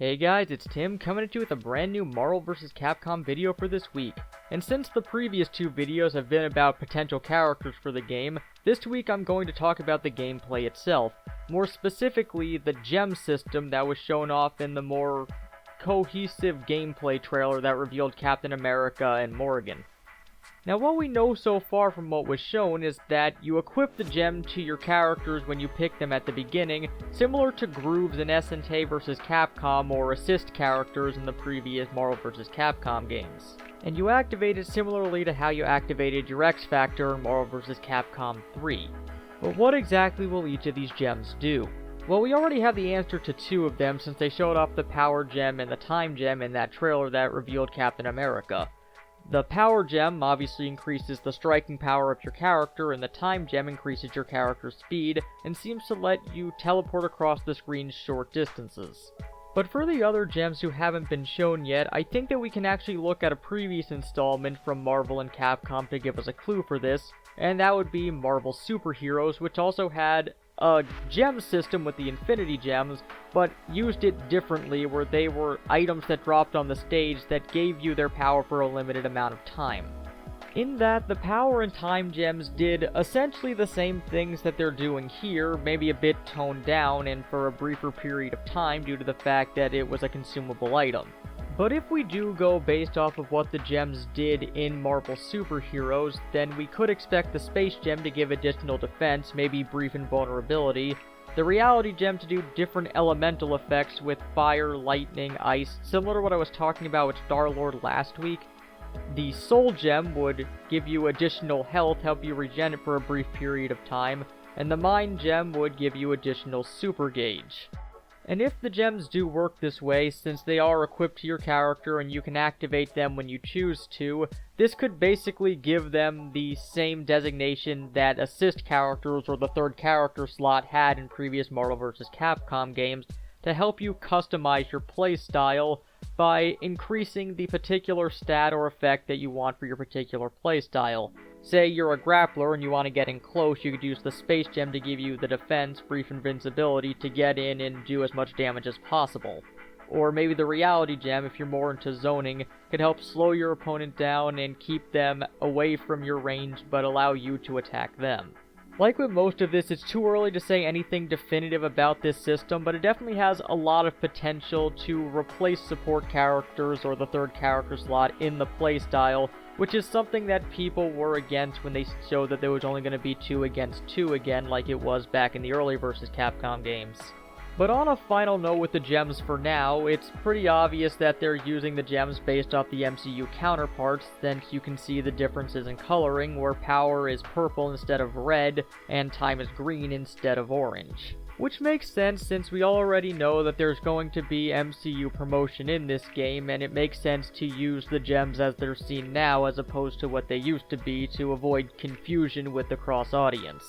Hey guys, it's Tim coming at you with a brand new Marvel vs. Capcom video for this week. And since the previous two videos have been about potential characters for the game, this week I'm going to talk about the gameplay itself. More specifically, the gem system that was shown off in the more cohesive gameplay trailer that revealed Captain America and Morgan. Now, what we know so far from what was shown is that you equip the gem to your characters when you pick them at the beginning, similar to grooves in SNK vs. Capcom or assist characters in the previous Marvel vs. Capcom games. And you activate it similarly to how you activated your X Factor in Marvel vs. Capcom 3. But what exactly will each of these gems do? Well, we already have the answer to two of them since they showed off the Power Gem and the Time Gem in that trailer that revealed Captain America. The Power Gem obviously increases the striking power of your character, and the Time Gem increases your character's speed, and seems to let you teleport across the screen short distances. But for the other gems who haven't been shown yet, I think that we can actually look at a previous installment from Marvel and Capcom to give us a clue for this, and that would be Marvel Superheroes, which also had a gem system with the Infinity Gems, but used it differently, where they were items that dropped on the stage that gave you their power for a limited amount of time. In that, the Power and Time Gems did essentially the same things that they're doing here, maybe a bit toned down and for a briefer period of time due to the fact that it was a consumable item. But if we do go based off of what the gems did in Marvel Superheroes, then we could expect the Space Gem to give additional defense, maybe brief invulnerability, the Reality Gem to do different elemental effects with fire, lightning, ice, similar to what I was talking about with Star-Lord last week. The Soul Gem would give you additional health, help you regen it for a brief period of time, and the Mind Gem would give you additional super gauge. And if the gems do work this way, since they are equipped to your character and you can activate them when you choose to, this could basically give them the same designation that assist characters or the third character slot had in previous Marvel vs. Capcom games to help you customize your playstyle by increasing the particular stat or effect that you want for your particular playstyle. Say you're a grappler and you want to get in close, you could use the Space Gem to give you the defense, brief invincibility to get in and do as much damage as possible. Or maybe the Reality Gem, if you're more into zoning, could help slow your opponent down and keep them away from your range but allow you to attack them. Like with most of this, it's too early to say anything definitive about this system, but it definitely has a lot of potential to replace support characters or the third character slot in the playstyle, which is something that people were against when they showed that there was only going to be 2 against 2 again, like it was back in the early vs. Capcom games. But on a final note with the gems for now, it's pretty obvious that they're using the gems based off the MCU counterparts, since you can see the differences in coloring, where Power is purple instead of red, and Time is green instead of orange. Which makes sense since we already know that there's going to be MCU promotion in this game, and it makes sense to use the gems as they're seen now as opposed to what they used to be to avoid confusion with the cross-audience.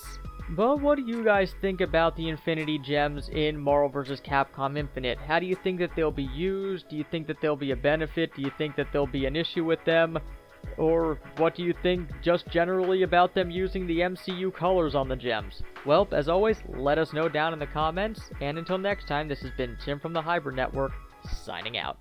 But what do you guys think about the Infinity Gems in Marvel vs. Capcom Infinite? How do you think that they'll be used? Do you think that they'll be a benefit? Do you think that there'll be an issue with them? Or what do you think just generally about them using the MCU colors on the gems? Well, as always, let us know down in the comments, and until next time, this has been Tim from the Hybrid Network, signing out.